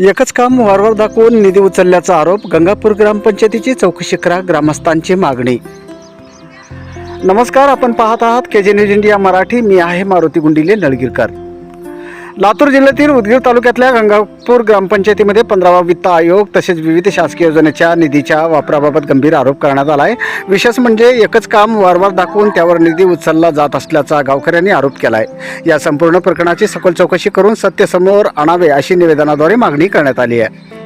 एकच काम वारंवार दाखवून निधी उचलल्याचा आरोप. गंगापूर ग्रामपंचायतीची चौकशी करा, ग्रामस्थांची मागणी. नमस्कार, आपण पाहत आहात केजे न्यूज इंडिया मराठी. मी आहे मारुती गुंडिले नळगीरकर. लातूर जिल्ह्यातील उदगीर तालुक्यातल्या गंगापूर ग्रामपंचायतीमध्ये 15वा वित्त आयोग तसेच विविध शासकीय योजनेच्या निधीच्या वापराबाबत गंभीर आरोप करण्यात आला आहे. विशेष म्हणजे एकच काम वारंवार दाखवून त्यावर निधी उचलला जात असल्याचा गावकऱ्यांनी आरोप केला आहे. या संपूर्ण प्रकरणाची सखोल चौकशी करून सत्य समोर आणावे अशी निवेदनाद्वारे मागणी करण्यात आली आहे.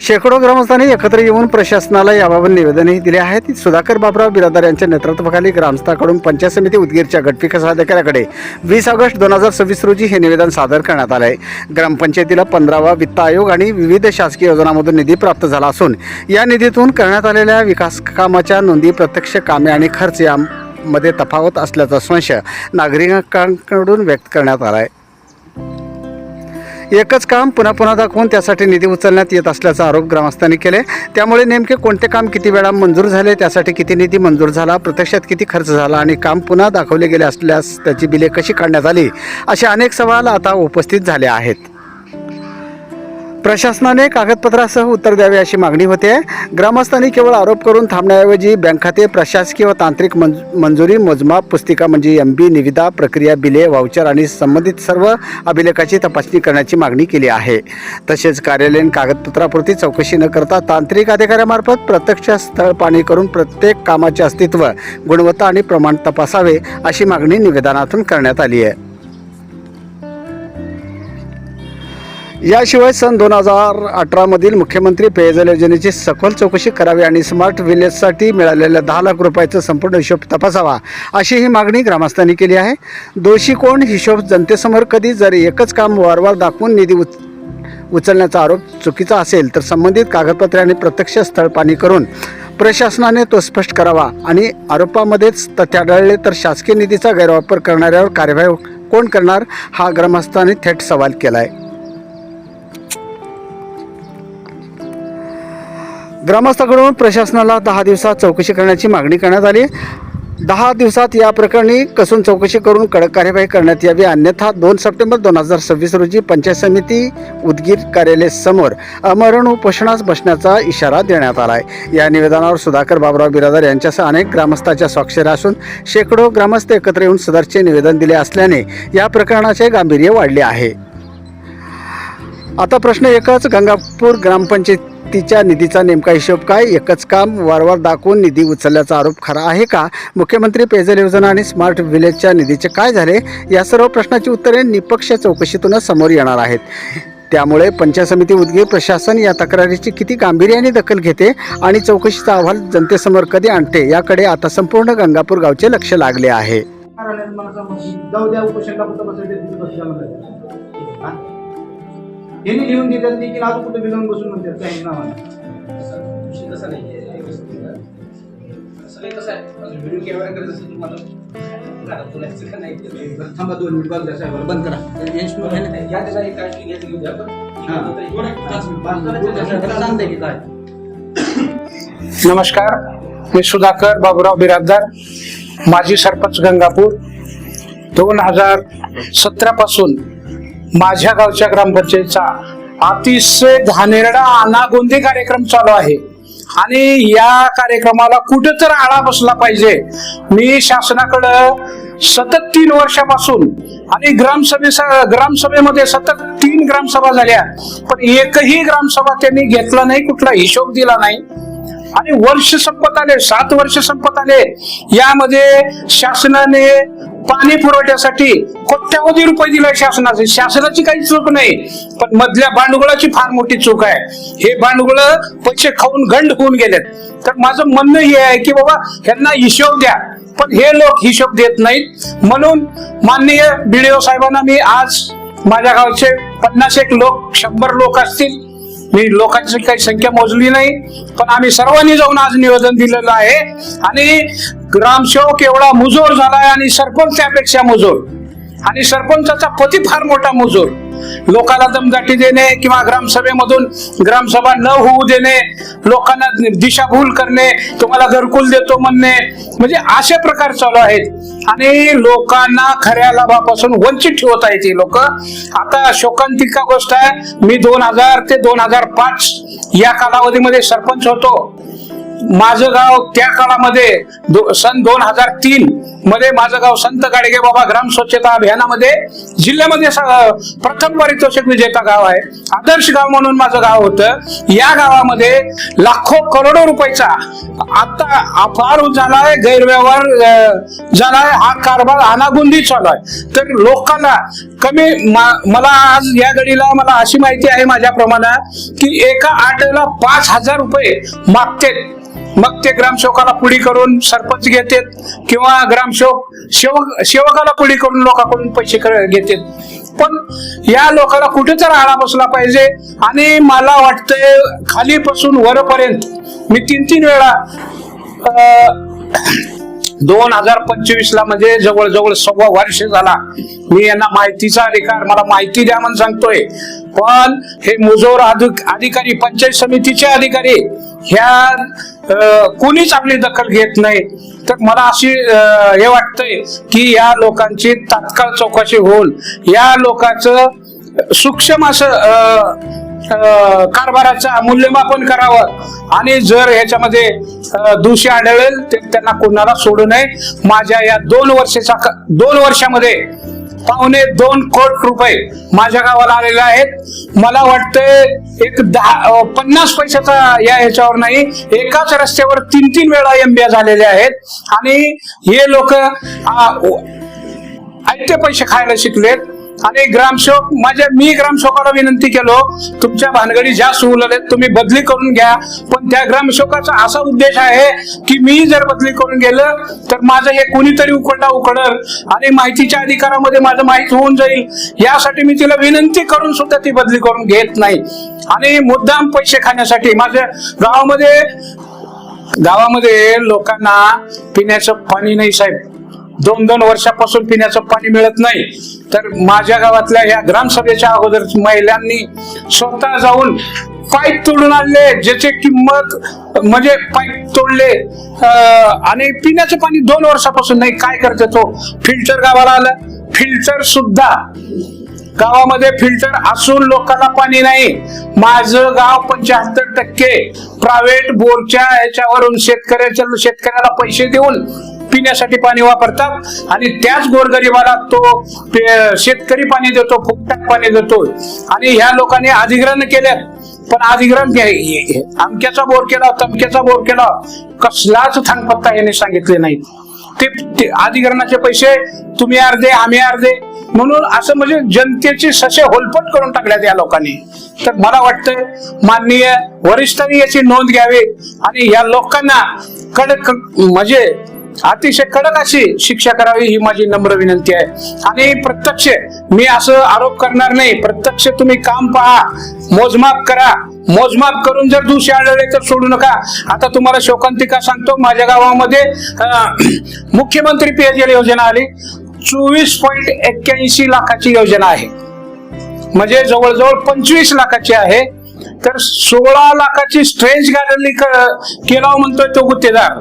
शेकडो ग्रामस्थांनी एकत्र येऊन प्रशासनाला याबाबत निवेदनही दिले आहेत. सुधाकर बाबुराव बिरादार यांच्या नेतृत्वाखाली ग्रामस्थांकडून पंचायत समिती उदगीरच्या गटविकास अधिकाऱ्याकडे 20 ऑगस्ट 2026 रोजी हे निवेदन सादर करण्यात आले आहे. ग्रामपंचायतीला 15वा वित्त आयोग आणि विविध शासकीय योजनांमधून निधी प्राप्त झाला असून या निधीतून करण्यात आलेल्या विकास कामाच्या नोंदी, प्रत्यक्ष कामे आणि खर्च यामध्ये तफावत असल्याचा संशय नागरिकांकडून व्यक्त करण्यात आला आहे. एकच काम पुन्हा पुन्हा दाखवून त्यासाठी निधी उचलण्यात येत असल्याचा आरोप ग्रामस्थांनी केले. त्यामुळे नेमके कोणते काम किती वेळा मंजूर झाले, त्यासाठी किती निधी मंजूर झाला, प्रत्यक्षात किती खर्च झाला आणि काम पुन्हा दाखवले गेले असल्यास त्याची बिले कशी काढण्यात आली, असे अनेक सवाल आता उपस्थित झाले आहेत. प्रशासनाने कागदपत्रासह उत्तर द्यावे अशी मागणी होते. ग्रामस्थांनी केवळ आरोप करून थांबण्याऐवजी बँक खाते, प्रशासकीय व तांत्रिक मंजुरी, मोजमाप पुस्तिका म्हणजे MB, निविदा, प्रक्रिया, बिले, वाउचर आणि संबंधित सर्व अभिलेखाची तपासणी करण्याची मागणी केली आहे. तसेच कार्यालयीन कागदपत्रापुरती चौकशी न करता तांत्रिक अधिकाऱ्यामार्फत प्रत्यक्ष स्थळ पाहणी करून प्रत्येक कामाचे अस्तित्व, गुणवत्ता आणि प्रमाण तपासावे अशी मागणी निवेदनातून करण्यात आली आहे. याशिवाय सन 2018 मधील मुख्यमंत्री पेयजल योजनेची सखोल चौकशी करावी आणि स्मार्ट विलेजसाठी मिळालेल्या 10 लाख रुपयाचा संपूर्ण हिशोब तपासावा अशी ही मागणी ग्रामस्थांनी केली आहे. दोषी कोण, हिशोब जनतेसमोर कधी, जर एकच काम वारंवार दाखवून निधी उचलण्याचा आरोप चुकीचा असेल तर संबंधित कागदपत्रे आणि प्रत्यक्ष स्थळ पाहणी करून प्रशासनाने तो स्पष्ट करावा आणि आरोपामध्येच तथ्य आढळले तर शासकीय निधीचा गैरवापर करणाऱ्यावर कार्यवाही कोण करणार, हा ग्रामस्थांनी थेट सवाल केला आहे. ग्रामस्थांकडून प्रशासनाला 10 दिवसात चौकशी करण्याची मागणी करण्यात आली. 10 दिवसात या प्रकरणी कसून चौकशी करून कडक कार्यवाही करण्यात यावी, अन्यथा 2 सप्टेंबर 2026 रोजी पंचायत समिती उदगीर कार्यालय समोर आमरण उपोषणास बसण्याचा इशारा देण्यात आला आहे. या निवेदनावर सुधाकर बाबुराव बिरादार यांच्यासह अनेक ग्रामस्थांच्या स्वाक्षऱ्या असून शेकडो ग्रामस्थ एकत्र येऊन सदरचे निवेदन दिले असल्याने या प्रकरणाचे गांभीर्य वाढले आहे. आता प्रश्न एकच, गंगापूर ग्रामपंचायतीच्या निधीचा नेमका हिशोब काय? एकच काम वारंवार दाखवून निधी उचलल्याचा आरोप खरा आहे का? मुख्यमंत्री पेयजल योजना आणि स्मार्ट विलेजच्या निधीचे काय झाले? या सर्व प्रश्नाची उत्तरे निपक्ष चौकशीतूनच समोर येणार आहेत. त्यामुळे पंचायत समिती उदगीर प्रशासन या तक्रारीची किती गांभीर्याने दखल घेते आणि चौकशीचा अहवाल जनतेसमोर कधी आणते, याकडे आता संपूर्ण गंगापूर गावचे लक्ष लागले आहे. यांनी लिहून देतात की अजून कुठे बिलवून बसून म्हणतात काही नावाने. कसं नाही कसं आहे व्हिडिओ कॅमेरा करत असेल तुम्हाला थांबा 2 मिनिट बंद करा, साहेब बंद करा. या त्याचा एक काळजी घेतली होती आपण. नमस्कार, मी सुधाकर बाबुराव बिरादार, माजी सरपंच गंगापूर. 2017 पासून माझ्या गावच्या ग्रामपंचायतीचा अतिशय घाणेरडा अनागोंदी कार्यक्रम चालू आहे आणि या कार्यक्रमाला कुठे तर आळा बसला पाहिजे. मी शासनाकडं सतत 3 वर्षापासून आणि ग्रामसभेमध्ये सतत 3 ग्रामसभा झाल्या, पण एकही ग्रामसभा त्यांनी घेतला नाही, कुठला हिशोब दिला नाही. आणि वर्ष संपत आले, 7 वर्ष संपत आले. यामध्ये शासनाने पाणी पुरवठ्यासाठी कोट्यावधी रुपये दिले शासनाचे. शासनाची काही चूक नाही, पण मधल्या भांडवलाची फार मोठी चूक आहे. हे भांडवल पैसे खाऊन गंड होऊन गेलेत. तर माझं म्हणणं हे आहे की बाबा ह्यांना हिशोब द्या, पण हे लोक हिशोब देत नाहीत. म्हणून माननीय BDO साहेबांना मी आज माझ्या गावचे 50 लोक, 100 लोक असतील, मी लोकांची काही संख्या मोजली नाही, पण आम्ही सर्वांनी जाऊन आज निवेदन दिलेलं आहे. आणि ग्रामसेवक एवढा मुजोर झालाय आणि सरपंच त्यापेक्षा मुजोर. आणि सरपंचाचा पती फार मोठा मजूर, लोकांना दमदाटी देणे किंवा ग्रामसभेमधून ग्रामसभा न होऊ देणे, लोकांना दिशाभूल करणे, तुम्हाला घरकुल देतो म्हणणे, म्हणजे असे प्रकार चालू आहेत आणि लोकांना खऱ्या लाभापासून वंचित ठेवत आहेत ही लोक. आता शोकांतिका गोष्ट आहे, मी 2000 ते 2005 या कालावधीमध्ये सरपंच होतो. माझं गाव त्या काळामध्ये सन 2003 मध्ये माझं गाव संत गाडगे बाबा ग्राम स्वच्छता अभियानामध्ये जिल्ह्यामध्ये प्रथम पारितोषिक विजेता गाव आहे. आदर्श गाव म्हणून माझं गाव होतं. या गावामध्ये लाखो करोडो रुपयाचा आता अपार झालाय, गैरव्यवहार झालाय, हा कारभार अनागोंदी चालू आहे. तर लोकांना मला आज या घडीला मला अशी माहिती आहे माझ्याप्रमाणे की एका आठवड्याला 5,000 रुपये मागते. मग ते ग्रामसेवकाला पुढी करून सरपंच घेतात किंवा सेवकाला पुढी करून लोकांकडून पैसे घेतात. पण या लोकांना कुठेतरी आळा बसला पाहिजे आणि मला वाटतंय खालीपासून वरपर्यंत मी 3 वेळा 2025 ला म्हणजे जवळजवळ 1.25 वर्ष झाला मी यांना माहितीचा अधिकार, मला माहिती द्या म्हणून सांगतोय. पण हे मुजोर अधिकारी, पंचायत समितीचे अधिकारी ह्या कोणीच आपली दखल घेत नाही. तर मला अशी हे वाटतंय की या लोकांची तात्काळ चौकशी होऊन या लोकांचं सूक्ष्म असं कारभाराचं मूल्यमापन करावं आणि जर ह्याच्यामध्ये दोषी आढळेल तर त्यांना कोणाला सोडू नये. माझ्या या 2 वर्षामध्ये 2.25 कोटी रुपये माझ्या गावाला आलेले आहेत. मला वाटतंय एक 50 पैशाचा या ह्याच्यावर नाही, एकाच रस्त्यावर 3 वेळा एमबीए झालेले आहेत आणि हे लोक ऐकते पैसे खायला शिकलेत. आणि ग्रामसेवक मी ग्रामसेवकाला विनंती केलो, तुमच्या भानगडी जास्त उललेत, तुम्ही बदली करून घ्या. पण त्या ग्रामसेवकाचा असा उद्देश आहे की मी जर बदली करून गेलं तर माझं हे कोणीतरी उकडल आणि माहितीच्या अधिकारामध्ये माझं माहिती होऊन जाईल. यासाठी मी तिला विनंती करून सुद्धा ती बदली करून घेत नाही आणि मुद्दाम पैसे खाण्यासाठी माझ्या गावामध्ये लोकांना पिण्याचं पाणी नाही साहेब. 2 वर्षापासून पिण्याचं पाणी मिळत नाही. तर माझ्या गावातल्या या ग्रामसभेच्या अगोदर महिलांनी स्वतः जाऊन पाईप तोडून आणले, ज्याची किंमत म्हणजे पाईप तोडले आणि पिण्याचं पाणी 2 वर्षापासून नाही. काय करते तो? फिल्टर गावाला आलं, फिल्टर सुद्धा गावामध्ये फिल्टर असून लोकांना पाणी नाही. माझं गाव 75% प्रायव्हेट बोरच्या ह्याच्यावरून शेतकऱ्याला पैसे देऊन पिण्यासाठी पाणी वापरतात आणि त्याच गोरगरिबाला तो शेतकरी पाणी देतो, फुकटात पाणी देतो. आणि ह्या लोकांनी अधिग्रहण केल्यात, पण अधिग्रहण अमक्याचा बोर केला, तमक्याचा बोर केला, कसलाच थांगपत्ता याने सांगितले नाही. ते अधिग्रहणाचे पैसे तुम्ही अर्धे आम्ही अर्धे म्हणून असं म्हणजे जनतेची ससे होलपट करून टाकल्यात या लोकांनी. तर मला वाटतंय माननीय वरिष्ठांनी याची नोंद घ्यावी आणि या लोकांना कडक म्हणजे अतिशय कडक अशी शिक्षा करावी ही माझी नम्र विनंती आहे. आणि प्रत्यक्ष मी असं आरोप करणार नाही, प्रत्यक्ष तुम्ही काम पहा, मोजमाप करा, मोजमाप करून जर दोषी आढळले तर सोडू नका. आता तुम्हाला शोकांतिका सांगतो, माझ्या गावामध्ये मुख्यमंत्री पेयजल योजना आली, 24.81 लाखाची योजना आहे, म्हणजे जवळजवळ 25 लाखाची आहे. तर 16 लाखाची स्ट्रेंज गॅलरी केला म्हणतोय तो गुत्तेदार.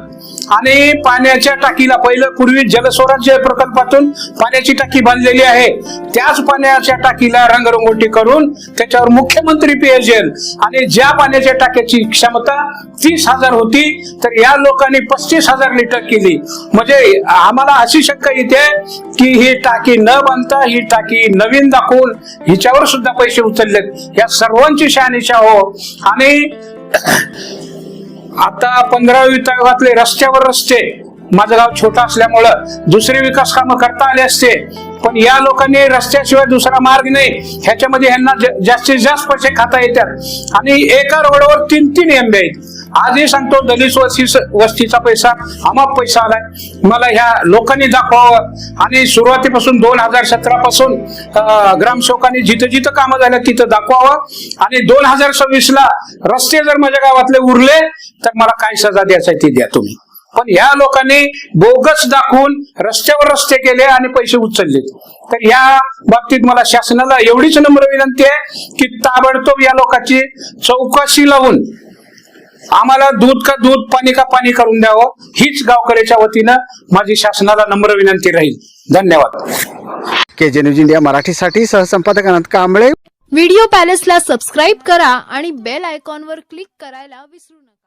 आणि पाण्याच्या टाकीला पहिलं पूर्वी जलस्वराज्य प्रकल्पातून पाण्याची टाकी बांधलेली आहे, त्याच पाण्याच्या टाकीला रंगरंगोटी करून त्याच्यावर मुख्यमंत्री पेयजल आणि ज्या पाण्याच्या टाक्याची क्षमता 30,000 होती तर या लोकांनी 35,000 लिटर केली. म्हणजे आम्हाला अशी शंका येते की ही टाकी न बांधता ही टाकी नवीन दाखवून हिच्यावर सुद्धा पैसे उचललेत. या सर्वांची शहानिशा हो. आणि आता 15व्या विभागातले रस्त्यावर रस्ते, माझं गाव छोटा असल्यामुळं दुसरे विकास कामं करता आले असते, पण या लोकांनी रस्त्याशिवाय दुसरा मार्ग नाही, ह्याच्यामध्ये यांना जास्तीत जास्त पैसे खाता येतात आणि एका रोडवर 3 एमबी आहेत. आजही सांगतो, दलित वस्तीचा पैसा अमाप पैसा आलाय. मला ह्या लोकांनी दाखवावं आणि सुरुवातीपासून 2017 पासून ग्रामसेवकांनी जिथं जिथं कामं झाल्या तिथं दाखवावं आणि 2026 ला रस्ते जर माझ्या गावातले उरले तर मला काय सजा द्यायचा ती द्या तुम्ही. पण ह्या लोकांनी बोगस दाखवून रस्त्यावर रस्ते केले आणि पैसे उचलले. तर या बाबतीत मला शासनाला एवढीच नम्र विनंती आहे की ताबडतोब या लोकांची चौकशी लावून आम्हाला दूध का दूध, पाणी का पाणी करून द्यावं, हीच गावकऱ्याच्या वतीनं माझी शासनाला नम्र विनंती राहील. धन्यवाद. KJ न्यूज इंडिया मराठीसाठी सहसंपादक अनंत कांबळे. व्हिडिओ पॅलेसला सबस्क्राईब करा आणि बेल आयकॉनवर क्लिक करायला विसरू नका.